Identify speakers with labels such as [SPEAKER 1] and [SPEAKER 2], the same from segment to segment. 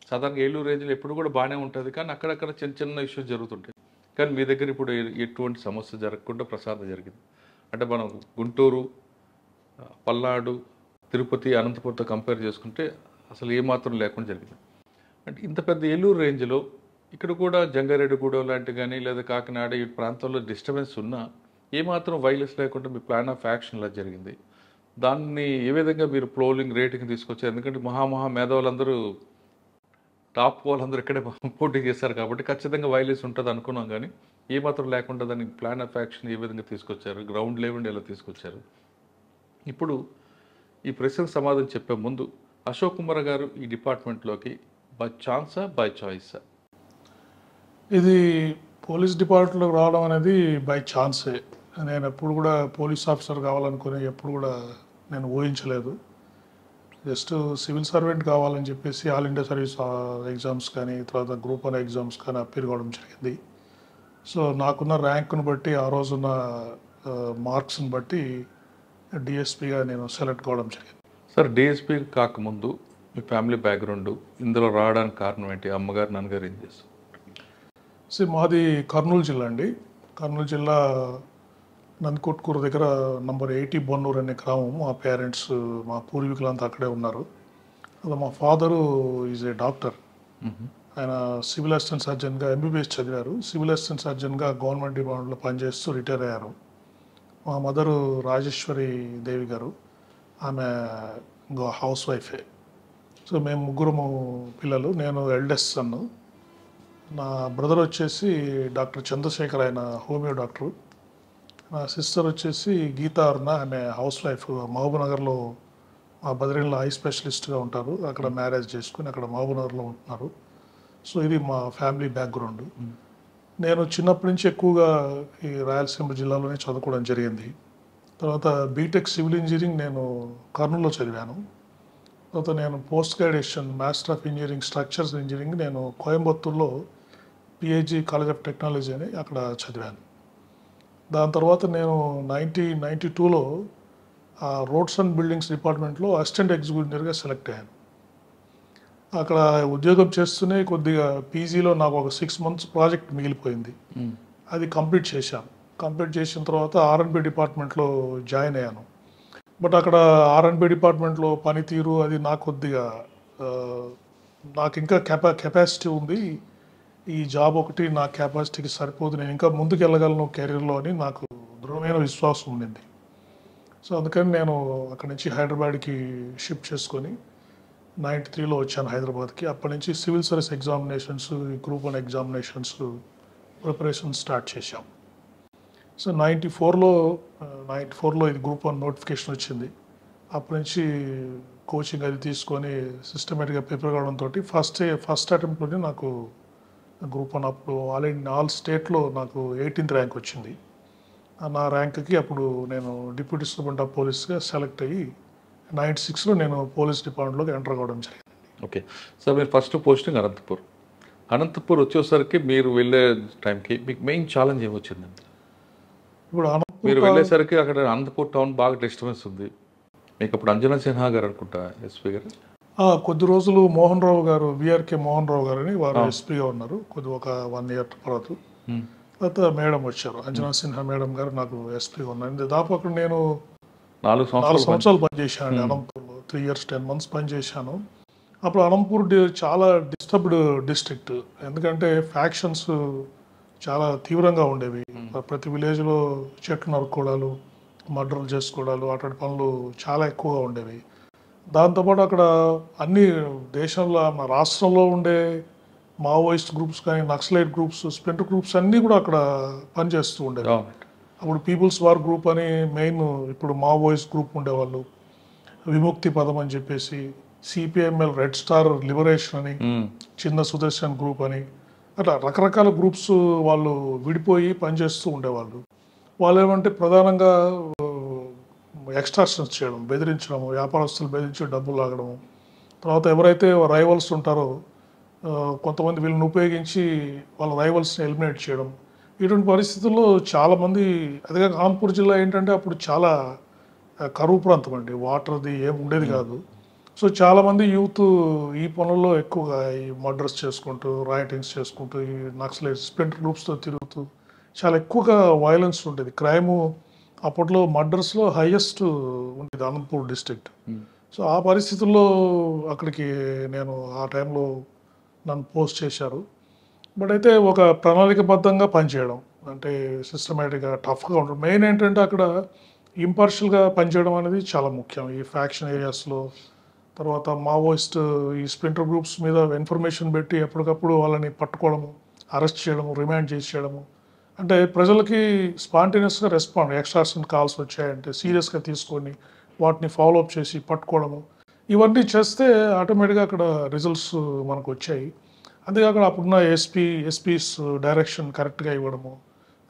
[SPEAKER 1] సాధారణంగా ఏలూరు రేంజ్లో ఎప్పుడు కూడా బాగానే ఉంటుంది, కానీ అక్కడక్కడ చిన్న చిన్న ఇష్యూస్ జరుగుతుంటాయి. కానీ మీ దగ్గర ఇప్పుడు ఎటువంటి సమస్య జరగకుండా ప్రసాదం జరిగింది. అంటే మనం గుంటూరు, పల్నాడు, తిరుపతి, అనంతపురంతో కంపేర్ చేసుకుంటే అసలు ఏమాత్రం లేకుండా జరిగింది. అంటే ఇంత పెద్ద ఏలూరు రేంజ్లో ఇక్కడ కూడా జంగారెడ్డిగూడెం లాంటి కానీ లేదా కాకినాడ ఈ ప్రాంతంలో డిస్టర్బెన్స్ ఉన్నా ఏమాత్రం వైలెన్స్ లేకుండా మీ ప్లాన్ ఆఫ్ యాక్షన్లా జరిగింది. దాన్ని ఏ విధంగా మీరు పోలింగ్ రేటింగ్ తీసుకొచ్చారు? ఎందుకంటే మహా మేధావులందరూ టాప్ వాళ్ళందరూ ఇక్కడే పోటీ చేశారు కాబట్టి ఖచ్చితంగా వైలెన్స్ ఉంటుంది అనుకున్నాం, కానీ ఏమాత్రం లేకుండా దానికి ప్లాన్ ఆఫ్ యాక్షన్ ఏ విధంగా తీసుకొచ్చారు, గ్రౌండ్ లెవెల్ ఎలా తీసుకొచ్చారు? ఇప్పుడు ఈ ప్రశ్నకు సమాధానం చెప్పే ముందు అశోక్ కుమార్ గారు ఈ డిపార్ట్మెంట్లోకి బై ఛాన్సా బై చాయిసా?
[SPEAKER 2] ఇది పోలీస్ డిపార్ట్మెంట్లోకి రావడం అనేది బై ఛాన్సే. నేను ఎప్పుడు కూడా పోలీస్ ఆఫీసర్ కావాలనుకుని ఎప్పుడు కూడా నేను ఊహించలేదు. జస్ట్ సివిల్ సర్వెంట్ కావాలని చెప్పేసి ఆల్ ఇండియా సర్వీస్ ఎగ్జామ్స్ కానీ తర్వాత గ్రూప్ 1 ఎగ్జామ్స్ కానీ అపీర్ కావడం జరిగింది. సో నాకున్న ర్యాంకును బట్టి ఆ రోజున్న మార్క్స్ని బట్టి డిఎస్పీగా నేను సెలెక్ట్ కావడం జరిగింది.
[SPEAKER 1] సార్, డిఎస్పీ కాకముందు మీ ఫ్యామిలీ బ్యాక్గ్రౌండ్ ఇందులో రావడానికి కారణం ఏంటి? అమ్మగారు నాన్నగారు ఏం చేస్తారు?
[SPEAKER 2] మాది కర్నూలు జిల్లా అండి. కర్నూలు జిల్లా నందికొట్కూరు దగ్గర నంబర్ 80 బొన్నూరు అనే గ్రామం. మా పేరెంట్స్, మా పూర్వీకులంతా అక్కడే ఉన్నారు. అలా మా ఫాదరు ఈజ్ ఏ డాక్టర్. ఆయన సివిల్ అసిస్టెంట్ సర్జన్గా ఎంబీబీఎస్ చదివారు. సివిల్ అసిస్టెంట్ సర్జన్గా గవర్నమెంట్ డిపార్ట్మెంట్లో పనిచేస్తూ రిటైర్ అయ్యారు. మా మదరు రాజేశ్వరి దేవి గారు, ఆమె హౌస్ వైఫే. సో మేము ముగ్గురము పిల్లలు. నేను ఎల్డెస్ట్ సన్ను. నా బ్రదర్ వచ్చేసి డాక్టర్ చంద్రశేఖర్, ఆయన హోమియో డాక్టరు. నా సిస్టర్ వచ్చేసి గీతా అరుణ, ఆమె హౌస్ వైఫ్. మహబూబ్నగర్లో మా బదిరీలో ఐ స్పెషలిస్ట్గా ఉంటారు. అక్కడ మ్యారేజ్ చేసుకుని అక్కడ మహబూబ్నగర్లో ఉంటున్నారు. సో ఇది మా ఫ్యామిలీ బ్యాక్గ్రౌండ్. నేను చిన్నప్పటి నుంచి ఎక్కువగా ఈ రాయలసీమ జిల్లాలోనే చదువుకోవడం జరిగింది. తర్వాత బీటెక్ సివిల్ ఇంజనీరింగ్ నేను కర్నూలులో చదివాను. తర్వాత నేను post graduation master of engineering structures engineering నేను కోయంబత్తూర్లో పిహెచ్డి కాలేజ్ ఆఫ్ టెక్నాలజీ అని అక్కడ చదివాను. దాని తర్వాత నేను 1992లో రోడ్స్ అండ్ బిల్డింగ్స్ డిపార్ట్మెంట్లో అసిస్టెంట్ ఎగ్జిక్యూటివ్గా సెలెక్ట్ అయ్యాను. అక్కడ ఉద్యోగం చేస్తూనే కొద్దిగా పీజీలో నాకు ఒక 6 months ప్రాజెక్ట్ మిగిలిపోయింది. అది కంప్లీట్ చేశాను. కంప్లీట్ చేసిన తర్వాత ఆర్ఎన్బి డిపార్ట్మెంట్లో జాయిన్ అయ్యాను. బట్ అక్కడ ఆర్ఎన్బి డిపార్ట్మెంట్లో పనితీరు అది నాకు కొద్దిగా నాకు ఇంకా కెపాసిటీ ఉంది, ఈ జాబ్ ఒకటి నా కెపాసిటీకి సరిపోదు, నేను ఇంకా ముందుకు వెళ్ళగలను కెరీర్లో అని నాకు దృఢమైన విశ్వాసం ఉండింది. సో అందుకని నేను అక్కడి నుంచి హైదరాబాద్కి షిఫ్ట్ చేసుకొని 93లో వచ్చాను హైదరాబాద్కి. అప్పటి నుంచి civil service examinations, group 1 examinations preparation start చేశాం. సో 94లో ఇది గ్రూప్ 1 నోటిఫికేషన్ వచ్చింది. అప్పటి నుంచి కోచింగ్ అది తీసుకొని సిస్టమేటిక్గా ప్రిపేర్ కావడంతో ఫస్ట్ అటెంప్ట్లోనే నాకు గ్రూప్ 1 అప్పుడు ఆల్ స్టేట్లో నాకు 18th ర్యాంక్ వచ్చింది. నా ర్యాంక్కి అప్పుడు నేను డిప్యూటీ సూపరింటెండెంట్ ఆఫ్ పోలీస్గా సెలెక్ట్ అయ్యి 96లో నేను పోలీస్ డిపార్ట్మెంట్లోకి ఎంటర్ కావడం జరిగింది.
[SPEAKER 1] ఓకే సార్, మీరు ఫస్ట్ పోస్టింగ్ అనంతపూర్ వచ్చేసరికి మీరు వెళ్ళే టైంకి మీకు మెయిన్ ఛాలెంజ్ ఏమొచ్చిందండి?
[SPEAKER 2] ఇప్పుడు
[SPEAKER 1] మీరు వెళ్ళేసరికి అక్కడ అనంతపూర్ టౌన్ బాగా డిస్టర్బెన్స్ ఉంది. మీకు అప్పుడు అంజనా సిన్హా గారు అనుకుంటా ఎస్పీ గారు.
[SPEAKER 2] కొద్ది రోజులు మోహన్ రావు గారు, విఆర్కే మోహన్ రావు గారు అని వారు ఎస్పీగా ఉన్నారు. ఒక 1 year తర్వాత మేడం వచ్చారు, అంజనా సిన్హా మేడం గారు నాకు ఎస్పీగా ఉన్నారు. దాదాపు అక్కడ నేను 4 సంవత్సరాలు పనిచేశాను అనంతపూర్లో. 3 years 10 months పనిచేశాను. అప్పుడు అనంతపూర్ చాలా డిస్టర్బ్డ్ డిస్ట్రిక్ట్. ఎందుకంటే ఫ్యాక్షన్స్ చాలా తీవ్రంగా ఉండేవి. ప్రతి విలేజ్లో చెట్లు నరుక్కోవడాలు, మర్డర్లు చేసుకోవడాలు, అటువంటి పనులు చాలా ఎక్కువగా ఉండేవి. దాంతోపాటు అక్కడ అన్ని దేశంలో, మన రాష్ట్రంలో ఉండే మావోయిస్ట్ గ్రూప్స్ కానీ, నక్సలైట్ గ్రూప్స్, స్ప్లింటర్ గ్రూప్స్ అన్నీ కూడా అక్కడ పనిచేస్తూ ఉండేవి. అప్పుడు పీపుల్స్ వార్ గ్రూప్ అని మెయిన్, ఇప్పుడు మావోయిస్ట్ గ్రూప్ ఉండేవాళ్ళు, విముక్తి పదం అని చెప్పేసి, సిపిఎంఎల్ రెడ్ స్టార్ లిబరేషన్ అని, చిన్న సుదర్శన్ గ్రూప్ అని, అట్లా రకరకాల గ్రూప్స్ వాళ్ళు విడిపోయి పనిచేస్తూ ఉండేవాళ్ళు. వాళ్ళు ఏమంటే ప్రధానంగా ఎక్స్టార్షన్స్ చేయడం, బెదిరించడం, వ్యాపారస్తులు బెదిరించి డబ్బులు లాగడం. తర్వాత ఎవరైతే రైవల్స్ ఉంటారో కొంతమంది వీళ్ళని ఉపయోగించి వాళ్ళ రైవల్స్ని ఎలిమినేట్ చేయడం. ఇటువంటి పరిస్థితుల్లో చాలామంది, అదే కాన్పూర్ జిల్లా ఏంటంటే అప్పుడు చాలా కరువు ప్రాంతం అండి, వాటర్ది ఏం ఉండేది కాదు. సో చాలామంది యూత్ ఈ పనుల్లో ఎక్కువగా ఈ మర్డర్స్ చేసుకుంటూ రైటింగ్స్ చేసుకుంటూ ఈ నక్సలైట్ స్ప్లింటర్ గ్రూప్స్తో తిరుగుతూ చాలా ఎక్కువగా వైలెన్స్ ఉండేది. క్రైము అప్పట్లో మర్డర్స్లో హైయెస్ట్ ఉండేది అనంతపూర్ డిస్ట్రిక్ట్. సో ఆ పరిస్థితుల్లో అక్కడికి నేను ఆ టైంలో నన్ను పోస్ట్ చేశారు. బట్ అయితే ఒక ప్రణాళికబద్ధంగా పనిచేయడం అంటే సిస్టమేటిక్గా టఫ్గా ఉండడం. మెయిన్ ఏంటంటే అక్కడ ఇంపార్షియల్గా పనిచేయడం అనేది చాలా ముఖ్యం ఈ ఫ్యాక్షన్ ఏరియాస్లో. తర్వాత మావోయిస్ట్ ఈ స్ప్లింటర్ గ్రూప్స్ మీద ఇన్ఫర్మేషన్ పెట్టి ఎప్పటికప్పుడు వాళ్ళని పట్టుకోవడము, అరెస్ట్ చేయడము, రిమాండ్ చేసేయడము. అంటే ప్రజలకి స్పాంటేనియస్గా రెస్పాండ్ ఎక్స్ట్రాక్షన్ కాల్స్ వచ్చాయంటే సీరియస్గా తీసుకొని వాటిని ఫాలో అప్ చేసి పట్టుకోవడము. ఇవన్నీ చేస్తే ఆటోమేటిక్గా అక్కడ రిజల్ట్స్ మనకు వచ్చాయి. అంతేకాకుండా అప్పుడున్న ఎస్పీస్ డైరెక్షన్ కరెక్ట్గా ఇవ్వడము,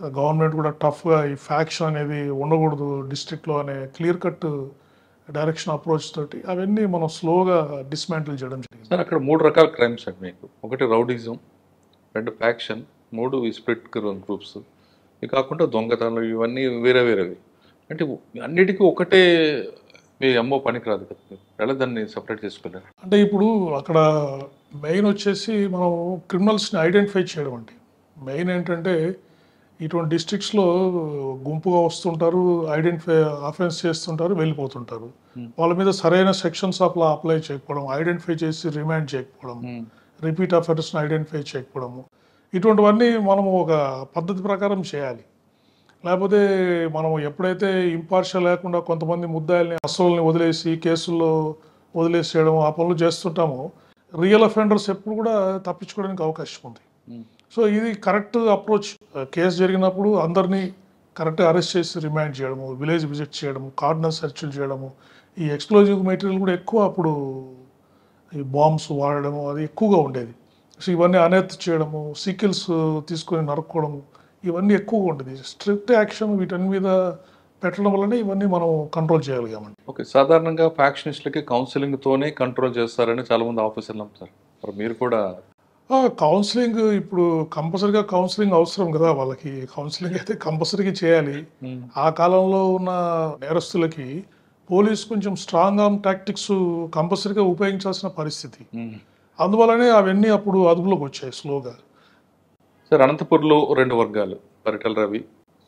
[SPEAKER 2] గవర్నమెంట్ కూడా టఫ్గా ఈ ఫ్యాక్షన్ అనేది ఉండకూడదు డిస్ట్రిక్ట్లో అనే క్లియర్ కట్ డైరెక్షన్ అప్రోచ్ తోటి అవన్నీ మనం స్లోగా డిస్మాంటిల్ చేయడం జరిగింది.
[SPEAKER 1] సార్ అక్కడ 3 రకాల క్రైమ్స్ అండి మీకు. ఒకటి రౌడిజం, 2 ఫ్యాక్షన్, 3 ఈ స్ప్లిట్ గ్రూప్స్. ఇవి కాకుండా దొంగతనాలు ఇవన్నీ వేరే వేరేవి. అంటే అన్నిటికీ ఒకటే మీ అమ్మో పనికిరాదు కదా, మీరు ఎలా దాన్ని సపరేట్ చేసుకోలేరు?
[SPEAKER 2] అంటే ఇప్పుడు అక్కడ మెయిన్ వచ్చేసి మనం క్రిమినల్స్ని ఐడెంటిఫై చేయడం అండి. మెయిన్ ఏంటంటే ఇటువంటి డిస్ట్రిక్ట్స్లో గుంపుగా వస్తుంటారు, ఐడెంటిఫై అఫెన్స్ చేస్తుంటారు, వెళ్ళిపోతుంటారు. వాళ్ళ మీద సరైన సెక్షన్స్ ఆఫ్ లా అప్లై చేయకపోవడం, ఐడెంటిఫై చేసి రిమాండ్ చేయకపోవడం, రిపీట్ అఫెన్స్ని ఐడెంటిఫై చేయకపోవడము, ఇటువంటివన్నీ మనము ఒక పద్ధతి ప్రకారం చేయాలి. లేకపోతే మనం ఎప్పుడైతే ఇంపార్షియల్ లేకుండా కొంతమంది ముద్దాయిల్ని అసలుని వదిలేసి కేసుల్లో వదిలేసేయడం ఆ పనులు చేస్తుంటామో రియల్ అఫెండర్స్ ఎప్పుడు కూడా తప్పించుకోవడానికి అవకాశం ఉంది. సో ఇది కరెక్ట్ అప్రోచ్. కేసు జరిగినప్పుడు అందరినీ కరెక్ట్గా అరెస్ట్ చేసి రిమాండ్ చేయడము, విలేజ్ విజిట్ చేయడము, కార్డినల్ సెర్చ్లు చేయడము, ఈ ఎక్స్ప్లోజివ్ మెటీరియల్ కూడా ఎక్కువ అప్పుడు ఈ బాంబ్స్ వాడడము అది ఎక్కువగా ఉండేది. సో ఇవన్నీ అనెర్త్ చేయడము, సీకిల్స్ తీసుకొని నరుక్కోవడము ఇవన్నీ ఎక్కువగా ఉండేది. స్ట్రిక్ట్ యాక్షన్ వీటన్ని మీద పెట్టడం వల్లనే ఇవన్నీ మనం కంట్రోల్ చేయగలిగామండి.
[SPEAKER 1] ఓకే, సాధారణంగా ఫ్యాక్షనిస్టులకి కౌన్సిలింగ్తోనే కంట్రోల్ చేస్తారని చాలామంది ఆఫీసర్లు నమ్ముతారు. మరి మీరు కూడా
[SPEAKER 2] కౌన్సిలింగ్ ఇప్పుడు కంపల్సరీగా కౌన్సిలింగ్ అవసరం కదా, వాళ్ళకి కౌన్సిలింగ్ అయితే కంపల్సరీగా చేయాలి. ఆ కాలంలో ఉన్న నేరస్తులకి పోలీస్ కొంచెం స్ట్రాంగ్ ఆర్మ్ టాక్టిక్స్ కంపల్సరీగా ఉపయోగించాల్సిన పరిస్థితి. అందువల్లనే అవన్నీ అప్పుడు అదుపులోకి వచ్చాయి స్లోగా.
[SPEAKER 1] సార్ అనంతపూర్లో 2 వర్గాలు, పరిటల రవి,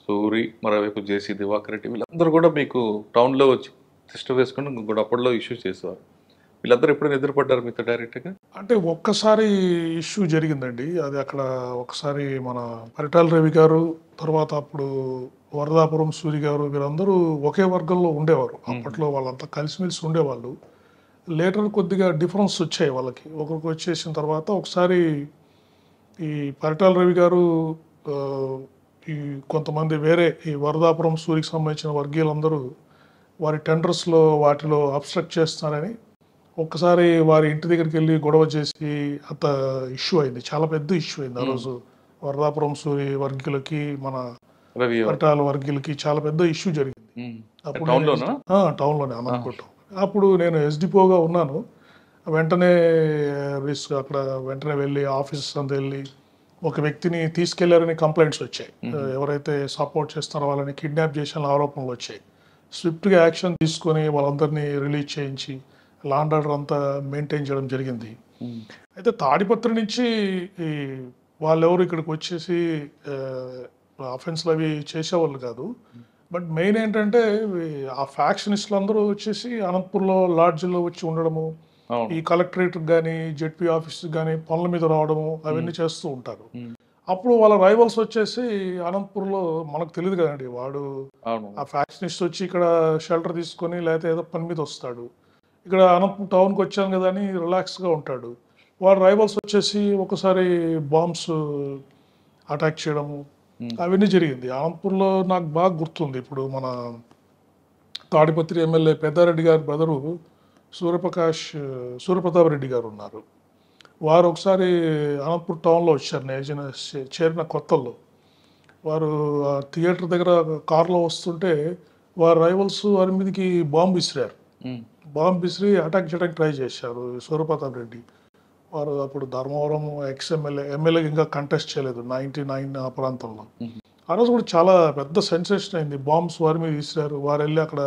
[SPEAKER 1] సూరి, మరోవైపు జేసీ దివాకర్ రెడ్డి, వీళ్ళందరూ కూడా మీకు టౌన్లో వచ్చి టెస్ట్ వేసుకుని కూడా అప్పట్లో ఇష్యూ చేసేవారు. వీళ్ళందరూ ఎప్పుడైనా ఎదురుపడ్డారు మీతో డైరెక్ట్గా?
[SPEAKER 2] అంటే ఒక్కసారి ఇష్యూ జరిగిందండి. అది అక్కడ ఒకసారి మన పరిటాల రవి గారు, తర్వాత అప్పుడు వరదాపురం సూరి గారు వీరందరూ ఒకే వర్గంలో ఉండేవారు. అప్పట్లో వాళ్ళంతా కలిసిమెలిసి ఉండేవాళ్ళు. లేటర్ కొద్దిగా డిఫరెన్స్ వచ్చాయి వాళ్ళకి. ఒకరికి వచ్చేసిన తర్వాత ఒకసారి ఈ పరిటాల రవి గారు ఈ కొంతమంది వేరే ఈ వరదాపురం సూరికి సంబంధించిన వర్గీయులందరూ వారి టెండర్స్లో వాటిలో అబ్స్ట్రక్ట్ చేస్తున్నారని ఒక్కసారి వారి ఇంటి దగ్గరికి వెళ్ళి గొడవ చేసి అంత ఇష్యూ అయింది. చాలా పెద్ద ఇష్యూ అయింది ఆ రోజు. వరదాపురం సూరి వర్గీయులకి మన పరిటాల వర్గీయులకి చాలా పెద్ద ఇష్యూ జరిగింది. అప్పుడు టౌన్లోనే అనంతపూర్. అప్పుడు నేను ఎస్డిపోగా ఉన్నాను. వెంటనే అక్కడ వెంటనే వెళ్ళి ఆఫీసెస్ అంతా వెళ్ళి ఒక వ్యక్తిని తీసుకెళ్లారని కంప్లైంట్స్ వచ్చాయి. ఎవరైతే సపోర్ట్ చేస్తారో వాళ్ళని కిడ్నాప్ చేసిన ఆరోపణలు వచ్చాయి. స్విఫ్ట్గా యాక్షన్ తీసుకొని వాళ్ళందరినీ రిలీజ్ చేయించి లా అండ్ ఆర్డర్ అంతా మెయింటైన్ చేయడం జరిగింది. అయితే తాడిపత్రి నుంచి ఈ వాళ్ళెవరు ఇక్కడికి వచ్చేసి అఫెన్స్లు అవి చేసేవాళ్ళు కాదు. బట్ మెయిన్ ఏంటంటే ఆ ఫ్యాక్షనిస్టులు అందరూ వచ్చేసి అనంతపూర్లో లాడ్జ్లో వచ్చి ఉండడము, ఈ కలెక్టరేట్ కానీ జెడ్పీ ఆఫీస్ కానీ పనుల మీద రావడము అవన్నీ చేస్తూ ఉంటారు. అప్పుడు వాళ్ళ రైవల్స్ వచ్చేసి అనంతపూర్లో మనకు తెలియదు కదండి, వాడు ఆ ఫ్యాక్షనిస్ట్ వచ్చి ఇక్కడ షెల్టర్ తీసుకొని లేకపోతే ఏదో పని మీద వస్తాడు, ఇక్కడ అనంతపూర్ టౌన్కి వచ్చాను కదా అని రిలాక్స్గా ఉంటాడు. వాడు రైవల్స్ వచ్చేసి ఒకసారి బాంబ్స్ అటాక్ చేయడము అవన్నీ జరిగింది. అనంతపూర్లో నాకు బాగా గుర్తుంది. ఇప్పుడు మన తాడిపత్రి ఎమ్మెల్యే పెద్దారెడ్డి గారి బ్రదరు సూర్యప్రతాప్ రెడ్డి గారు ఉన్నారు. వారు ఒకసారి అనంతపూర్ టౌన్లో వచ్చారు. నేను చేరిన కొత్తల్లో వారు థియేటర్ దగ్గర కారులో వస్తుంటే వారి రైవల్స్ వారి మీదకి బాంబు విసిరారు. బాంబు విసిరి అటాక్ చేయడానికి ట్రై చేశారు సూర్యప్రతాప్ రెడ్డి. వారు అప్పుడు ధర్మవరం ఎమ్మెల్యేకి ఇంకా కంటెస్ట్ చేయలేదు 99 ఆ ప్రాంతంలో. ఆ రోజు కూడా చాలా పెద్ద సెన్సేషన్ అయింది. బాంబ్స్ వారి మీద విసిరారు. వారు వెళ్ళి అక్కడ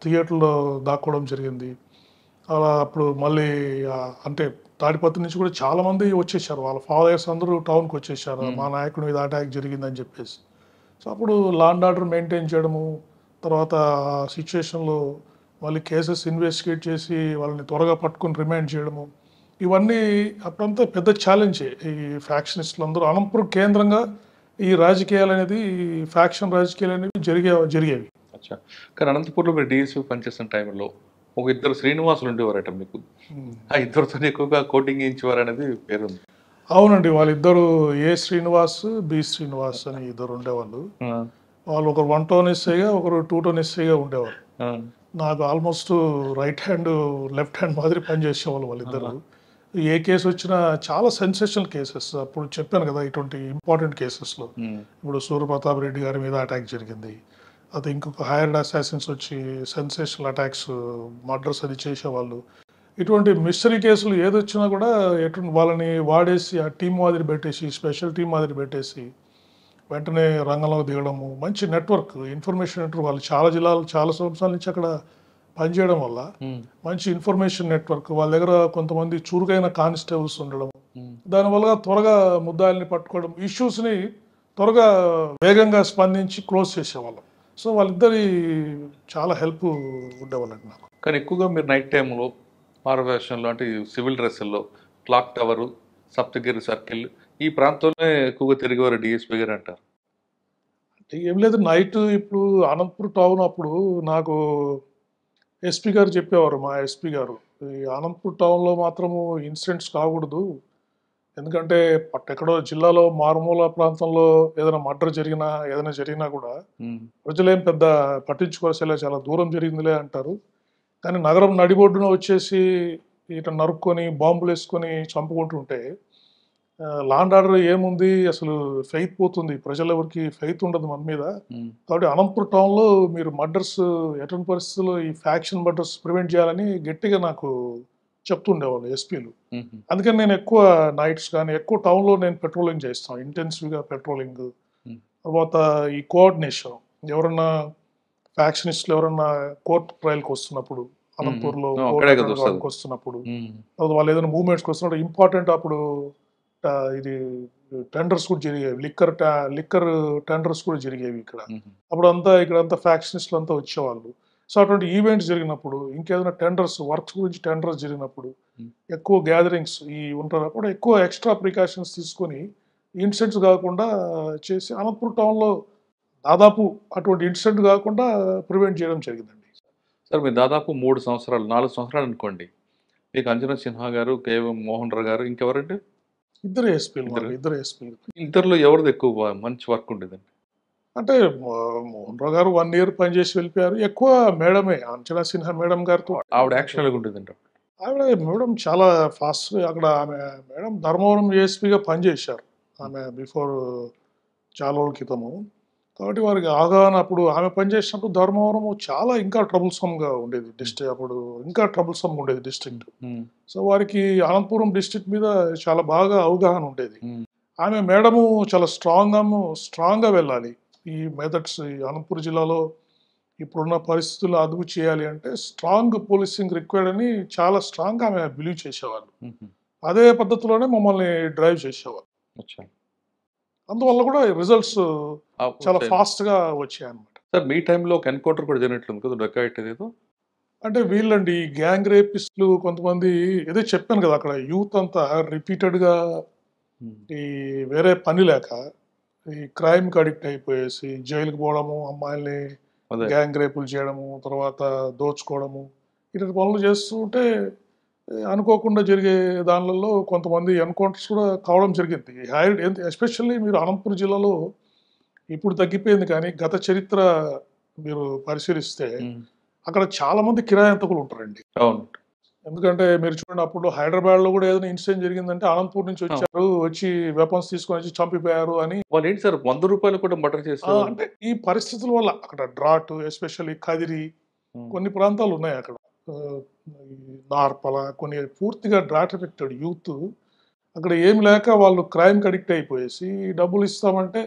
[SPEAKER 2] థియేటర్లో దాక్కోవడం జరిగింది. అలా అప్పుడు మళ్ళీ అంటే తాడిపత్రి నుంచి కూడా చాలామంది వచ్చేసారు. వాళ్ళ ఫాదర్స్ అందరూ టౌన్‌కి వచ్చేసారు. మా నాయకుడి మీద అటాక్ జరిగిందని చెప్పేసి. సో, అప్పుడు లా అండ్ ఆర్డర్ మెయింటైన్ చేయడము, తర్వాత సిట్యుయేషన్‌లో మళ్ళీ కేసెస్ ఇన్వెస్టిగేట్ చేసి వాళ్ళని త్వరగా పట్టుకొని రిమాండ్ చేయడము. ఇవన్నీ అప్పుడంతా పెద్ద ఛాలెంజే. ఈ ఫ్యాక్షనిస్టులందరూ అనంతపురం కేంద్రంగా ఈ రాజకీయాలనేది, ఈ ఫ్యాక్షన్ రాజకీయాలనేవి జరిగేవి.
[SPEAKER 1] అచ్చా. కానీ అనంతపూర్లో మీరు డీఎస్పీ పనిచేస్తున్న టైంలో ఒక ఇద్దరు శ్రీనివాసులు ఉండేవారట మీకు. ఆ ఇద్దరితో ఎక్కువగా కోటింగ్ చేయించేవారు అనేది పేరుంది.
[SPEAKER 2] అవునండి. వాళ్ళిద్దరూ ఏ శ్రీనివాస్, బి శ్రీనివాస్ అని ఇద్దరు ఉండేవాళ్ళు. వాళ్ళు ఒకరు 1 టౌన్ ఎస్ఐగా, ఒకరు 2 టౌన్ ఎస్ఐగా ఉండేవారు. నాకు almost right hand, left hand మాదిరి పనిచేసేవాళ్ళు వాళ్ళిద్దరు. ఏ కేసు వచ్చినా చాలా సెన్సేషనల్ కేసెస్. అప్పుడు చెప్పాను కదా, ఇటువంటి ఇంపార్టెంట్ కేసెస్లో ఇప్పుడు సూర్యప్రతాప్ రెడ్డి గారి మీద అటాక్ జరిగింది. అది ఇంకొక హైర్డ్ అసాసిన్స్ వచ్చి సెన్సేషనల్ అటాక్స్, మర్డర్స్ అది చేసేవాళ్ళు. ఇటువంటి మిస్టరీ కేసులు ఏదొచ్చినా కూడా వాళ్ళని వాడేసి ఆ టీం మాదిరి పెట్టేసి, స్పెషల్ టీం మాదిరి పెట్టేసి వెంటనే రంగంలోకి దిగడము. మంచి నెట్వర్క్, ఇన్ఫర్మేషన్ నెట్వర్క్. వాళ్ళు చాలా జిల్లాలు, చాలా సంవత్సరాల నుంచి అక్కడ పనిచేయడం వల్ల మంచి ఇన్ఫర్మేషన్ నెట్వర్క్. వాళ్ళ దగ్గర కొంతమంది చురుకైన కానిస్టేబుల్స్ ఉండడం, దానివల్ల త్వరగా ముద్దాయిల్ని పట్టుకోవడం, ఇష్యూస్ని త్వరగా వేగంగా స్పందించి క్లోజ్ చేసేవాళ్ళం. సో వాళ్ళిద్దరి చాలా హెల్ప్ ఉండేవాళ్ళండి నాకు.
[SPEAKER 1] కానీ ఎక్కువగా మీరు నైట్ టైంలో మారువేషంలో అంటే సివిల్ డ్రెస్సుల్లో క్లాక్ టవరు, సప్తగిరి సర్కిల్ ఈ ప్రాంతంలో ఎక్కువగా తిరిగేవారు డిఎస్పీ గారు అంటారు.
[SPEAKER 2] అంటే ఏం లేదు, నైట్ ఇప్పుడు అనంతపురం టౌన్ అప్పుడు నాకు ఎస్పీ గారు చెప్పేవారు, మా ఎస్పీ గారు, ఈ అనంతపురం టౌన్లో మాత్రము ఇన్సిడెంట్స్ కాకూడదు. ఎందుకంటే ఎక్కడో జిల్లాలో మారుమూల ప్రాంతంలో ఏదైనా మర్డర్ జరిగినా, ఏదైనా జరిగినా కూడా ప్రజలేం పెద్ద పట్టించుకోవాల్సిన, చాలా దూరం జరిగిందిలే అంటారు. కానీ నగరం నడిబొడ్డున వచ్చేసి ఇట నరుక్కొని బాంబులు వేసుకొని చంపుకుంటుంటే లా అండ్ ఆర్డర్ ఏముంది, అసలు ఫెయిత్ పోతుంది, ప్రజలు ఎవరికి ఫెయిత్ ఉండదు మన మీద. కాబట్టి అనంతపురం టౌన్లో మీరు మర్డర్స్ ఎటువంటి పరిస్థితుల్లో ఈ ఫ్యాక్షన్ మర్డర్స్ ప్రివెంట్ చేయాలని గట్టిగా నాకు చెప్తుండేవాళ్ళు ఎస్పీలు. అందుకని నేను ఎక్కువ నైట్స్ కానీ ఎక్కువ టౌన్లో నేను పెట్రోలింగ్ చేస్తాను, ఇంటెన్సివ్గా పెట్రోలింగ్. తర్వాత ఈ కోఆర్డినేషన్, ఎవరన్నా ఫ్యాక్షనిస్టులు ఎవరన్నా కోర్ట్ ట్రయల్కి వస్తున్నప్పుడు, అనంతపూర్లో కోర్ట్ వస్తున్నప్పుడు, తర్వాత వాళ్ళు ఏదైనా మూవ్మెంట్స్కి వస్తున్నప్పుడు ఇంపార్టెంట్, అప్పుడు ఇది టెండర్స్ కూడా జరిగేవి, లిక్కర్ టెండర్స్ కూడా జరిగేవి ఇక్కడ. అప్పుడు అంతా ఇక్కడంతా ఫ్యాక్షనిస్టులు అంతా వచ్చేవాళ్ళు. సో అటువంటి ఈవెంట్స్ జరిగినప్పుడు, ఇంకేదైనా టెండర్స్, వర్క్స్ గురించి టెండర్స్ జరిగినప్పుడు ఎక్కువ గ్యాదరింగ్స్ ఉంటారు. అప్పుడు ఎక్కువ ఎక్స్ట్రా ప్రికాషన్స్ తీసుకొని ఇన్సిడెంట్స్ కాకుండా చేసి అనంతపురం టౌన్లో దాదాపు అటువంటి ఇన్సిడెంట్ కాకుండా ప్రివెంట్ చేయడం జరిగిందండి.
[SPEAKER 1] సార్ మీరు దాదాపు 3 సంవత్సరాలు 4 సంవత్సరాలు అనుకోండి, మీకు అంజనా సిన్హా గారు, కేఎం మోహన్ రావు గారు, ఇంకెవరండి?
[SPEAKER 2] ఇద్దరు ఎస్పీలు.
[SPEAKER 1] ఇద్దరిలో ఎవరిది ఎక్కువ మంచి వర్క్ ఉండేదండి?
[SPEAKER 2] అంటే మోహన్ రావు గారు 1 ఇయర్ పనిచేసి వెళ్ళిపోయారు. ఎక్కువ మేడమే, అంజనా సిన్హా మేడం గారితో.
[SPEAKER 1] ఆవిడ యాక్షన్ ఎలాగ ఉండేదండి?
[SPEAKER 2] ఆవిడ మేడం చాలా ఫాస్ట్. అక్కడ ఆమె మేడం ధర్మవరం ఏఎస్పీగా పనిచేశారు ఆమె బిఫోర్, చాలా రోజుల క్రితము. కాబట్టి వారికి అవగాహన, అప్పుడు ఆమె పనిచేసినప్పుడు ధర్మవరం చాలా ఇంకా ట్రబుల్సమ్గా ఉండేది డిస్ట్రిక్ట్. అప్పుడు ఇంకా ట్రబుల్సమ్గా ఉండేది డిస్ట్రిక్ట్. సో వారికి అనంతపురం డిస్ట్రిక్ట్ మీద చాలా బాగా అవగాహన ఉండేది. ఆమె మేడము చాలా స్ట్రాంగ్గా వెళ్ళాలి, ఈ మెథడ్స్ ఈ అనంతపురం జిల్లాలో ఇప్పుడున్న పరిస్థితుల్లో అదుపు చేయాలి అంటే స్ట్రాంగ్ పోలీసింగ్ రిక్వైర్డ్ అని చాలా స్ట్రాంగ్గా ఆమె బిలీవ్ చేసేవాళ్ళు. అదే పద్ధతిలోనే మమ్మల్ని డ్రైవ్ చేసేవాళ్ళు. అందువల్ల కూడా రిజల్ట్స్ చాలా ఫాస్ట్గా వచ్చాయి అన్నమాట.
[SPEAKER 1] సార్ మీ టైంలో ఒక ఎన్కౌంటర్ కూడా జరిగినట్లుంది కదా, డొక్కాయిట్ ఏదో?
[SPEAKER 2] అంటే వీళ్ళండి గ్యాంగ్ రేపిస్టులు కొంతమంది, ఏదో చెప్పాను కదా, అక్కడ యూత్ అంతా రిపీటెడ్గా ఈ వేరే పని లేక ఈ క్రైమ్కి అడిక్ట్ అయిపోయేసి జైలుకి పోవడము, అమ్మాయిల్ని గ్యాంగ్ రేపులు చేయడము, తర్వాత దోచుకోవడము, ఇటువంటి పనులు చేస్తుంటే అనుకోకుండా జరిగే దానిలలో కొంతమంది ఎన్కౌంటర్స్ కూడా కావడం జరిగింది. ఎస్పెషల్లీ మీరు అనంతపురం జిల్లాలో ఇప్పుడు తగ్గిపోయింది, కానీ గత చరిత్ర మీరు పరిశీలిస్తే అక్కడ చాలా మంది కిరాయంతకులు ఉంటారండి.
[SPEAKER 1] అవును.
[SPEAKER 2] ఎందుకంటే మీరు చూడండి, అప్పుడు హైదరాబాద్లో కూడా ఏదైనా ఇన్సిడెంట్ జరిగిందంటే అనంతపూర్ నుంచి వచ్చారు, వచ్చి వెపన్స్ తీసుకొని వచ్చి చంపిపోయారు అని.
[SPEAKER 1] వాళ్ళు ఏంటి సార్ 100 రూపాయలు కూడా మర్డర్ చేస్తారు?
[SPEAKER 2] అంటే ఈ పరిస్థితుల వల్ల అక్కడ డ్రాట్, ఎస్పెషల్లీ కదిరి, కొన్ని ప్రాంతాలు ఉన్నాయి అక్కడ, నార్పల, కొన్ని పూర్తిగా డ్రాట్ ఎఫెక్టెడ్ యూత్. అక్కడ ఏమి లేక వాళ్ళు క్రైమ్కి అడిక్ట్ అయిపోయేసి డబ్బులు ఇస్తామంటే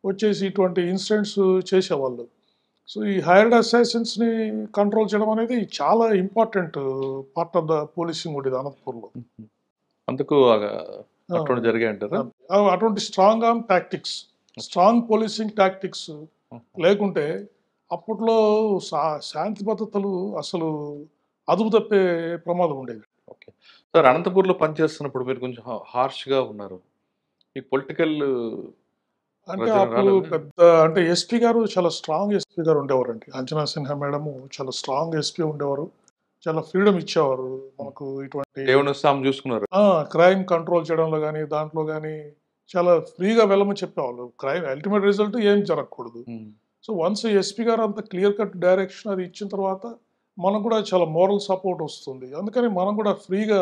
[SPEAKER 2] వచ్చేసి ఇటువంటి ఇన్సిడెంట్స్ చేసేవాళ్ళు. సో ఈ హైర్డ్ అసాసిన్స్ని కంట్రోల్ చేయడం అనేది చాలా important part of the policing ఉండేది అనంతపూర్లో.
[SPEAKER 1] అందుకు అటువంటి జరిగాయి అంటారా?
[SPEAKER 2] అటువంటి strong arm tactics, strong policing tactics లేకుంటే అప్పట్లో శాంతి భద్రతలు అసలు అదుపు తప్పే ప్రమాదం ఉండేది.
[SPEAKER 1] ఓకే సార్, అనంతపూర్లో పనిచేస్తున్నప్పుడు మీరు కొంచెం హార్ష్గా ఉన్నారు. ఈ పొలిటికల్
[SPEAKER 2] అంటే అప్పుడు పెద్ద అంటే ఎస్పీ గారు చాలా స్ట్రాంగ్ ఎస్పీ గారు ఉండేవారండి. అంజనా సిన్హా మేడము చాలా స్ట్రాంగ్ ఎస్పీ ఉండేవారు. చాలా ఫ్రీడమ్ ఇచ్చేవారు మనకు. ఇటువంటి
[SPEAKER 1] దేవుని సాము చూసుకున్నారు.
[SPEAKER 2] క్రైమ్ కంట్రోల్ చేయడంలో కానీ దాంట్లో కానీ చాలా ఫ్రీగా వెళ్ళమని చెప్పేవాళ్ళు. క్రైమ్ అల్టిమేట్ రిజల్ట్ ఏం జరగకూడదు. సో వన్స్ ఎస్పీ గారు అంత క్లియర్ కట్ డైరెక్షన్ అది ఇచ్చిన తర్వాత మనకు కూడా చాలా మోరల్ సపోర్ట్ వస్తుంది. అందుకని మనం కూడా ఫ్రీగా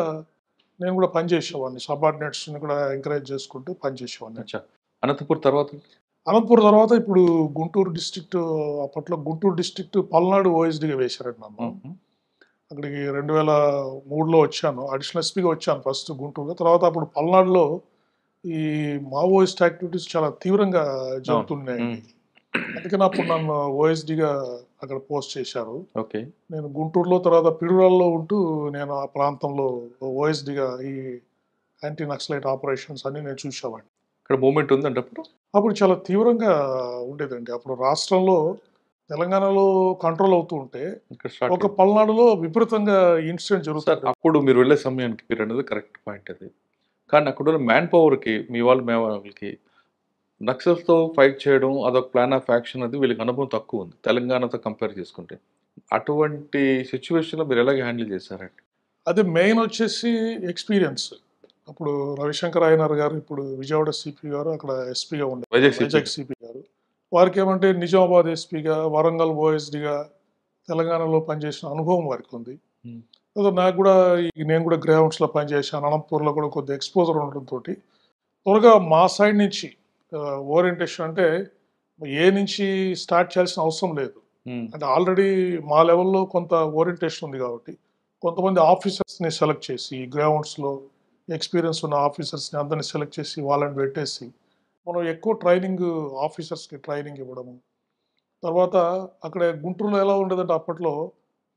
[SPEAKER 2] నేను కూడా పనిచేసేవాడిని. సబార్డినేట్స్ని కూడా ఎంకరేజ్ చేసుకుంటూ పనిచేసేవాడిని.
[SPEAKER 1] అనంతపూర్ తర్వాత
[SPEAKER 2] అనంతపూర్ తర్వాత ఇప్పుడు గుంటూరు డిస్ట్రిక్ట్, అప్పట్లో గుంటూరు డిస్ట్రిక్ట్ పల్నాడు ఓఎస్డీగా వేశారండి నన్ను. అక్కడికి 2003లో వచ్చాను. అడిషనల్ ఎస్పీగా వచ్చాను ఫస్ట్ గుంటూరులో. తర్వాత అప్పుడు పల్నాడులో ఈ మావోయిస్ట్ యాక్టివిటీస్ చాలా తీవ్రంగా జరుగుతున్నాయి. అందుకని అప్పుడు నన్ను ఓఎస్డీగా అక్కడ పోస్ట్ చేశారు.
[SPEAKER 1] ఓకే,
[SPEAKER 2] నేను గుంటూరులో తర్వాత పిడుగురాల్లో ఉంటూ నేను ఆ ప్రాంతంలో ఓఎస్డీగా ఈ యాంటీ నక్సలైట్ ఆపరేషన్స్ అన్ని నేను చూసేవాడిని.
[SPEAKER 1] ఇక్కడ మూమెంట్ ఉందండి
[SPEAKER 2] అప్పుడు చాలా తీవ్రంగా ఉండేదండి. అప్పుడు రాష్ట్రంలో తెలంగాణలో కంట్రోల్ అవుతూ ఉంటే ఒక పల్నాడులో విపరీతంగా ఇన్సిడెంట్ జరుగుతుంది.
[SPEAKER 1] అప్పుడు మీరు వెళ్ళే సమయానికి మీరు అనేది కరెక్ట్ పాయింట్ అది. కానీ అక్కడ ఉన్న మ్యాన్ పవర్కి మీ వాళ్ళకి నక్సల్స్తో ఫైట్ చేయడం అదొక ప్లాన్ ఆఫ్ యాక్షన్, అది వీళ్ళకి అనుభవం తక్కువ ఉంది తెలంగాణతో కంపేర్ చేసుకుంటే. అటువంటి సిచ్యువేషన్లో మీరు ఎలాగ హ్యాండిల్ చేశారండి?
[SPEAKER 2] అదే మెయిన్ వచ్చేసి ఎక్స్పీరియన్స్. అప్పుడు రవిశంకర్ అయ్యనార్ గారు, ఇప్పుడు విజయవాడ సిపి గారు, అక్కడ ఎస్పీగా ఉండే వైజాగ్ సిపి గారు. వారికి ఏమంటే నిజామాబాద్ ఎస్పీగా, వరంగల్ ఓఎస్డీగా తెలంగాణలో పనిచేసిన అనుభవం వారికి ఉంది. నాకు కూడా నేను కూడా గ్రౌండ్స్లో పనిచేశాను. అనంతపూర్లో కూడా కొద్ది ఎక్స్పోజర్ ఉండడంతో త్వరగా మా సైడ్ నుంచి ఓరియంటేషన్ అంటే ఏ నుంచి స్టార్ట్ చేయాల్సిన అవసరం లేదు. అంటే ఆల్రెడీ మా లెవెల్లో కొంత ఓరియంటేషన్ ఉంది కాబట్టి కొంతమంది ఆఫీసర్స్ని సెలెక్ట్ చేసి, గ్రౌండ్స్లో ఎక్స్పీరియన్స్ ఉన్న ఆఫీసర్స్ని అందరినీ సెలెక్ట్ చేసి వాళ్ళని పెట్టేసి మనం ఎక్కువ ట్రైనింగ్, ఆఫీసర్స్కి ట్రైనింగ్ ఇవ్వడము. తర్వాత అక్కడ గుంటూరులో ఎలా ఉండేదంటే అప్పట్లో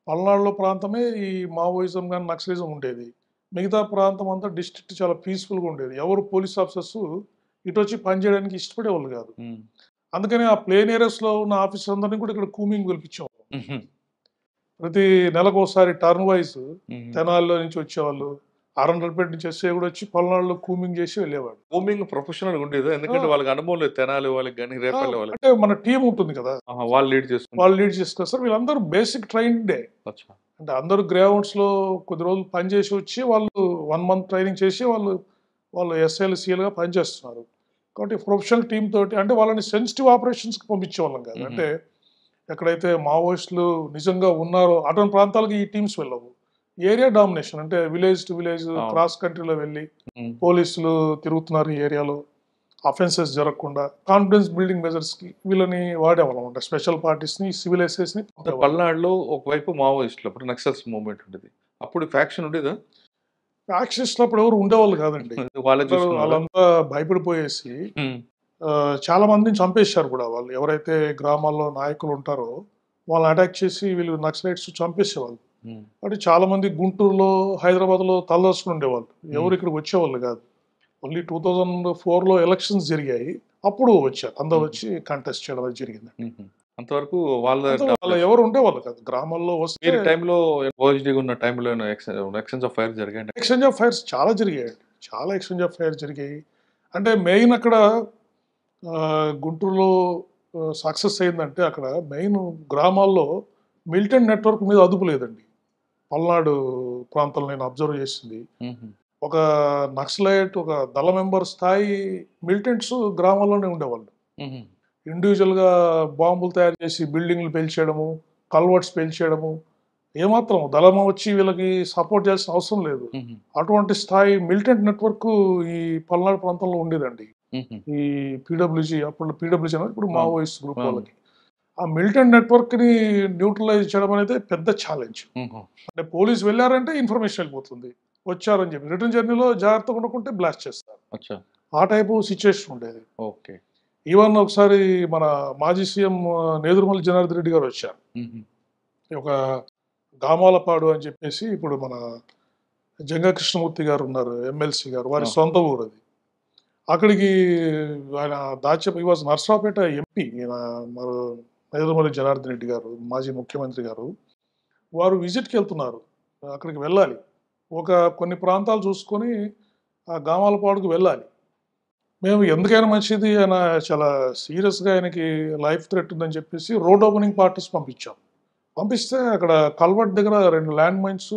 [SPEAKER 2] పల్నాడులో ప్రాంతమే ఈ మావోయిజం కానీ నక్సలిజం ఉండేది. మిగతా ప్రాంతం అంతా డిస్ట్రిక్ట్ చాలా పీస్ఫుల్గా ఉండేది. ఎవరు పోలీస్ ఆఫీసర్స్ ఇటు వచ్చి పనిచేయడానికి ఇష్టపడేవాళ్ళు కాదు. అందుకని ఆ ప్లేన్ ఏరియాస్లో ఉన్న ఆఫీసర్ అందరినీ కూడా ఇక్కడ కూమింగ్ పిలిపించేవాళ్ళు. ప్రతి నెలకు ఒకసారి టర్న్ వైజ్ తెనాలిలో నుంచి వచ్చేవాళ్ళు, ఆరండల్పేట నుంచి ఎస్ఐ కూడా వచ్చి పల్నాడులో కూమింగ్ చేసి వెళ్ళేవాడు.
[SPEAKER 1] కూమింగ్ ప్రొఫెషనల్ ఉండేది, ఎందుకంటే వాళ్ళకి అనుభవం లేదు. తెనాలి వాళ్ళకి కానీ రేపల్లి వాళ్ళకి
[SPEAKER 2] అంటే మన టీం ఉంటుంది కదా,
[SPEAKER 1] వాళ్ళు లీడ్
[SPEAKER 2] చేసుకొస్తారు. వీళ్ళందరూ బేసిక్ ట్రైన్డే. అంటే అందరూ గ్రౌండ్స్ లో కొద్ది రోజులు పనిచేసి వచ్చి వాళ్ళు 1 month ట్రైనింగ్ చేసి వాళ్ళు ఎస్ఐలు సీఎల్గా పనిచేస్తున్నారు. కాబట్టి ప్రొఫెషనల్ టీమ్ తోటి అంటే వాళ్ళని సెన్సిటివ్ ఆపరేషన్స్కి పంపించేవాళ్ళం కాదు. అంటే ఎక్కడైతే మావోయిస్టులు నిజంగా ఉన్నారో అటువంటి ప్రాంతాలకు ఈ టీమ్స్ వెళ్ళవు. ఏరియా డామినేషన్ అంటే విలేజ్ టు విలేజ్, క్రాస్ కంట్రీలో వెళ్ళి పోలీసులు తిరుగుతున్నారు ఈ ఏరియాలో, అఫెన్సెస్ జరగకుండా కాన్ఫిడెన్స్ బిల్డింగ్ మెజర్స్కి వీళ్ళని వాడేవాళ్ళం. అంటే స్పెషల్ పార్టీస్ని, సివిల్ ఎస్ఐస్ని.
[SPEAKER 1] పల్నాడులో ఒకవైపు మావోయిస్టులు, అప్పుడు నక్సల్స్ మూవ్మెంట్ ఉండేది. అప్పుడు ఫ్యాక్షన్ ఉండేదా?
[SPEAKER 2] ఫ్యాక్షనిస్టులు అప్పుడు ఎవరు ఉండేవాళ్ళు కాదండి. వాళ్ళంతా భయపడిపోయేసి చాలా మందిని చంపేశారు కూడా. వాళ్ళు ఎవరైతే గ్రామాల్లో నాయకులు ఉంటారో వాళ్ళని అటాక్ చేసి వీళ్ళు నక్సలైట్స్ చంపేసేవాళ్ళు. అంటే చాలా మంది గుంటూరులో, హైదరాబాద్లో తలదర్శనం ఉండేవాళ్ళు, ఎవరు ఇక్కడికి వచ్చేవాళ్ళు కాదు. ఓన్లీ 2004లో ఎలక్షన్స్ జరిగాయి, అప్పుడు వచ్చారు. అందరూ వచ్చి కంటెస్ట్ చేయడం జరిగింది.
[SPEAKER 1] అంతవరకు వాళ్ళ
[SPEAKER 2] ఎవరు ఉండేవాళ్ళు కాదు గ్రామాల్లో. వస్తే
[SPEAKER 1] టైంలో ఉన్న టైంలో ఎక్స్చేంజ్ ఆఫ్ ఫైర్ జరిగాయి.
[SPEAKER 2] ఎక్స్చేంజ్ ఆఫ్ ఫైర్స్ చాలా జరిగాయి, చాలా ఎక్స్చేంజ్ ఆఫ్ ఫైర్ జరిగాయి. అంటే మెయిన్ అక్కడ గుంటూరులో సక్సెస్ అయిందంటే అక్కడ మెయిన్ గ్రామాల్లో మిలిటెంట్ నెట్వర్క్ మీద అదుపు లేదండి. పల్నాడు ప్రాంతంలో నేను అబ్జర్వ్ చేసింది, ఒక నక్సలైట్, ఒక దళ మెంబర్ స్థాయి మిలిటెంట్స్ గ్రామాల్లోనే ఉండేవాళ్ళు. ఇండివిజువల్గా బాంబులు తయారు చేసి బిల్డింగ్లు పేల్చేయడము, కల్వర్ట్స్ పేల్చేయడము, ఏమాత్రం దళం వచ్చి వీళ్ళకి సపోర్ట్ చేయాల్సిన అవసరం లేదు. అటువంటి స్థాయి మిలిటెంట్ నెట్వర్క్ ఈ పల్నాడు ప్రాంతంలో ఉండేదండి. ఈ పీడబ్ల్యూజీ, అప్పుడు పీడబ్ల్యూజీ అనేది ఇప్పుడు మావోయిస్ట్ గ్రూప్ వాళ్ళకి. ఆ మిలిటెంట్ నెట్వర్క్ని న్యూట్రలైజ్ చేయడం అనేది పెద్ద ఛాలెంజ్. అంటే పోలీసు వెళ్ళారంటే ఇన్ఫర్మేషన్ వెళ్ళిపోతుంది, వచ్చారని చెప్పి రిటర్న్ జర్నీలో జాగ్రత్తగా ఉండకుంటే బ్లాస్ట్ చేస్తారు. ఆ టైపు సిచ్యువేషన్ ఉండేది.
[SPEAKER 1] ఓకే.
[SPEAKER 2] ఈవెన్ ఒకసారి మన మాజీ సీఎం నేదురుమల్లి జనార్దన్ రెడ్డి గారు వచ్చారు. ఒక గామాలపాడు అని చెప్పేసి ఇప్పుడు మన జంగా కృష్ణమూర్తి గారు ఉన్నారు, ఎమ్మెల్సీ గారు, వారి సొంత ఊరు అది. అక్కడికి ఆయన ఈ వాజ్ నర్సరావుపేట ఎంపీ నేదురుమల్లి జనార్దన్ రెడ్డి గారు, మాజీ ముఖ్యమంత్రి గారు. వారు విజిట్కి వెళ్తున్నారు, అక్కడికి వెళ్ళాలి. కొన్ని ప్రాంతాలు చూసుకొని ఆ గామాలపాడుకు వెళ్ళాలి. మేము ఎందుకైనా మంచిది, ఆయన చాలా సీరియస్గా ఆయనకి లైఫ్ థ్రెట్ ఉందని చెప్పేసి రోడ్ ఓపెనింగ్ పార్టీస్ పంపించాం. పంపిస్తే అక్కడ కల్వర్ట్ దగ్గర 2 ల్యాండ్ మైన్స్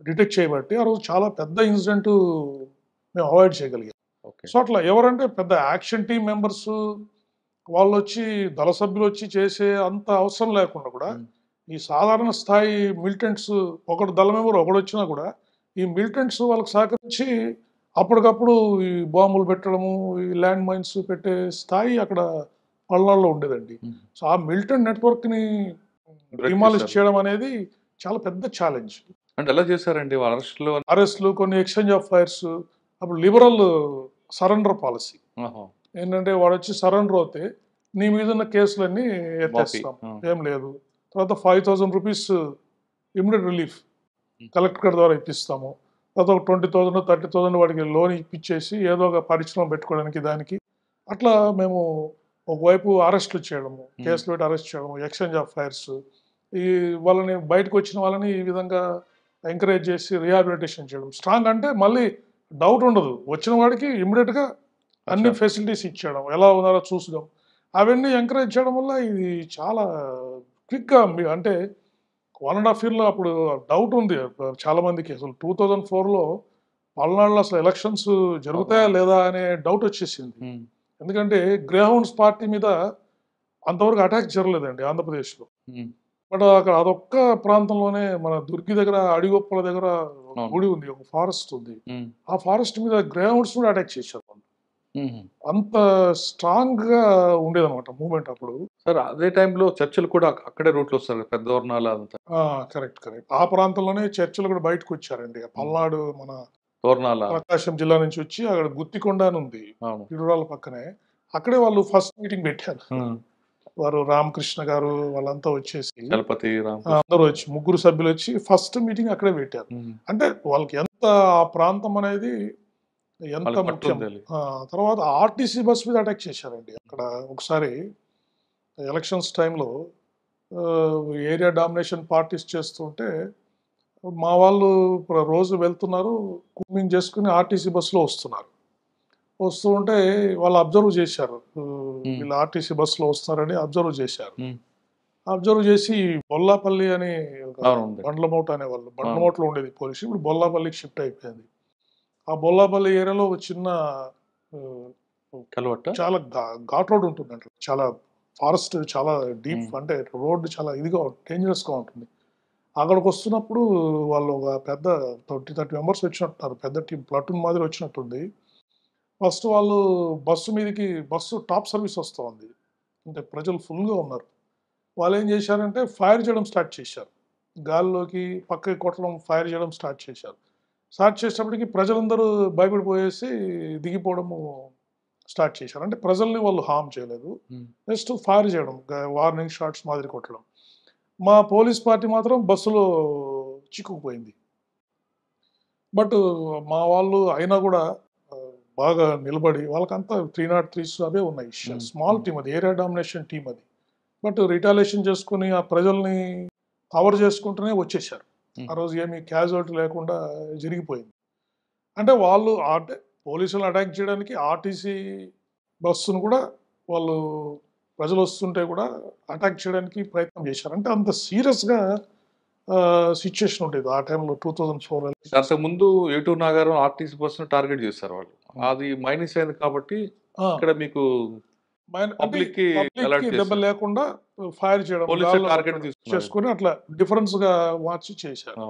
[SPEAKER 2] డిటెక్ట్ చేయబట్టి ఆ రోజు చాలా పెద్ద ఇన్సిడెంట్ మేము అవాయిడ్ చేయగలిగాం. సో అట్లా ఎవరంటే పెద్ద యాక్షన్ టీమ్ మెంబర్స్ వాళ్ళు వచ్చి, దళ సభ్యులు వచ్చి చేసే అంత అవసరం లేకుండా కూడా ఈ సాధారణ స్థాయి మిలిటెంట్స్, ఒకడు దళ మెంబర్ ఒకడు వచ్చినా కూడా ఈ మిలిటెంట్స్ వాళ్ళకి సహకరించి అప్పటికప్పుడు ఈ బాంబులు పెట్టడము, ఈ ల్యాండ్ మైన్స్ పెట్టే స్థాయి అక్కడ పల్నాడులో ఉండేదండి. సో ఆ మిలిటెంట్ నెట్వర్క్ని డిమాలిష్ చేయడం అనేది చాలా పెద్ద ఛాలెంజ్.
[SPEAKER 1] అంటే ఎలా చేశారండి
[SPEAKER 2] అరెస్టులు, కొన్ని ఎక్స్చేంజ్ ఆఫ్ ఫైర్స్. అప్పుడు లిబరల్ సరెండర్ పాలసీ ఏంటంటే, వాడు వచ్చి సరెండర్ అవుతే నీ మీద ఉన్న కేసులన్నీ ఎత్తేస్తాం, ఏం లేదు. తర్వాత 5,000 రూపీస్ ఇమ్మీడియట్ రిలీఫ్ కలెక్టర్ గారి ద్వారా ఇప్పిస్తాము. తర్వాత ఒక 20,000 30,000 వాడికి లోన్ ఇప్పించేసి ఏదో ఒక పరిశ్రమ పెట్టుకోవడానికి దానికి. అట్లా మేము ఒకవైపు అరెస్టులు చేయడము, కేసులు పెట్టి అరెస్ట్ చేయడము, ఎక్స్చేంజ్ ఆఫ్ ఫైర్స్, ఈ వాళ్ళని బయటకు వచ్చిన వాళ్ళని ఈ విధంగా ఎంకరేజ్ చేసి రిహాబిలిటేషన్ చేయడం. స్ట్రాంగ్ అంటే మళ్ళీ డౌట్ ఉండదు, వచ్చిన వాడికి ఇమ్మీడియట్గా అన్ని ఫెసిలిటీస్ ఇచ్చేయడం, ఎలా ఉన్నారో చూసడం, అవన్నీ ఎంకరేజ్ చేయడం వల్ల ఇది చాలా క్విక్గా, అంటే 1.5 yearలో అప్పుడు డౌట్ ఉంది చాలా మందికి. అసలు 2004లో పల్నాడులో అసలు ఎలక్షన్స్ జరుగుతాయా లేదా అనే డౌట్ వచ్చేసింది. ఎందుకంటే గ్రేహౌండ్స్ పార్టీ మీద అంతవరకు అటాక్ జరగలేదండి ఆంధ్రప్రదేశ్లో. బట్ అక్కడ అదొక్క ప్రాంతంలోనే మన దుర్గి దగ్గర, అడిగొప్పల దగ్గర గుడి ఉంది, ఒక ఫారెస్ట్ ఉంది. ఆ ఫారెస్ట్ మీద గ్రేహౌండ్స్ కూడా అటాక్ చేశారు. అంత స్ట్రాంగ్ గా ఉండేదన్నమాట మూవ్మెంట్ అప్పుడు.
[SPEAKER 1] సార్ అదే టైంలో చర్చలు కూడా అక్కడే రూట్లో వస్తారు, పెద్ద వర్ణాల అంతా.
[SPEAKER 2] కరెక్ట్. ఆ ప్రాంతంలోనే చర్చలు కూడా బయటకు వచ్చారండి. పల్నాడు మన
[SPEAKER 1] తోర్నాల
[SPEAKER 2] ప్రకాశం జిల్లా నుంచి వచ్చి అక్కడ గుత్తికొండ అని ఉంది పిడురాల పక్కనే, అక్కడే వాళ్ళు ఫస్ట్ మీటింగ్ పెట్టారు. వారు రామకృష్ణ గారు వాళ్ళంతా వచ్చేసి, అందరూ వచ్చి, 3 సభ్యులు వచ్చి ఫస్ట్ మీటింగ్ అక్కడే పెట్టారు. అంటే వాళ్ళకి ఎంత ఆ ప్రాంతం అనేది ఎంత ముఖ్యం. తర్వాత ఆర్టీసీ బస్ మీద అటాక్ చేశారండి. అక్కడ ఒకసారి ఎలక్షన్స్ టైంలో ఏరియా డామినేషన్ పార్టీస్ చేస్తుంటే మా వాళ్ళు రోజు వెళ్తున్నారు, కూమింగ్ చేసుకుని ఆర్టీసీ బస్సులో వస్తూ ఉంటే వాళ్ళు అబ్జర్వ్ చేశారు, వీళ్ళు ఆర్టీసీ బస్సులో వస్తున్నారని అబ్జర్వ్ చేశారు. అబ్జర్వ్ చేసి బొల్లాపల్లి అని బండ్లమౌట అనేవాళ్ళు, బండ్లమౌటలో ఉండేది పోలీసు, ఇప్పుడు బొల్లాపల్లికి షిఫ్ట్ అయిపోయింది. ఆ బొల్లాపల్లి ఏరియాలో ఒక చిన్న చాలా ఘాట్ రోడ్ ఉంటుందంట, చాలా ఫారెస్ట్, చాలా డీప్, అంటే రోడ్డు చాలా ఇదిగా డేంజరస్గా ఉంటుంది. అక్కడికి వస్తున్నప్పుడు వాళ్ళు ఒక పెద్ద 30 మెంబర్స్ వచ్చినట్టున్నారు, పెద్ద టీం, ప్లాటూన్ మాదిరి వచ్చినట్టుంది. ఫస్ట్ వాళ్ళు బస్సు టాప్ సర్వీస్ వస్తూ ఉంది, అంటే ప్రజలు ఫుల్గా ఉన్నారు. వాళ్ళు ఏం చేశారంటే ఫైర్ చేయడం స్టార్ట్ చేశారు, గాల్లోకి పక్కకి కొట్టడం, ఫైర్ చేయడం స్టార్ట్ చేసేటప్పటికి ప్రజలందరూ భయపడిపోయేసి దిగిపోవడము స్టార్ట్ చేశారు. అంటే ప్రజల్ని వాళ్ళు హార్మ్ చేయలేదు, జస్ట్ ఫైర్ చేయడం, వార్నింగ్ షాట్స్ మాదిరి కొట్టడం. మా పోలీస్ పార్టీ మాత్రం బస్సులో చిక్కుకుపోయింది. బట్ మా వాళ్ళు అయినా కూడా బాగా నిలబడి, వాళ్ళకంతా 303s అవే ఉన్నాయి, స్మాల్ టీం అది, ఏరియా డామినేషన్ టీం అది. బట్ రిటాలియేషన్ చేసుకుని ఆ ప్రజల్ని కవర్ చేసుకుంటూనే వచ్చేసారు. ఆ రోజు ఏమి క్యాజువాలిటీ లేకుండా జరిగిపోయింది. అంటే వాళ్ళు పోలీసులను అటాక్ చేయడానికి ఆర్టీసీ బస్సును కూడా వాళ్ళు, ప్రజలు వస్తుంటే కూడా అటాక్ చేయడానికి ప్రయత్నం చేశారు. అంటే అంత సీరియస్గా సిచ్యుయేషన్ ఉండేది ఆ టైంలో 2004.
[SPEAKER 1] అంతకుముందు ఏటూరు నాగారం ఆర్టీసీ బస్సును టార్గెట్ చేశారు వాళ్ళు, అది మైనస్ అయింది కాబట్టి ఇక్కడ మీకు
[SPEAKER 2] దెబ్బ లేకుండా ఫైర్ చేయడం చేసుకుని అట్లా డిఫరెన్స్ గా మార్చి చేశారు.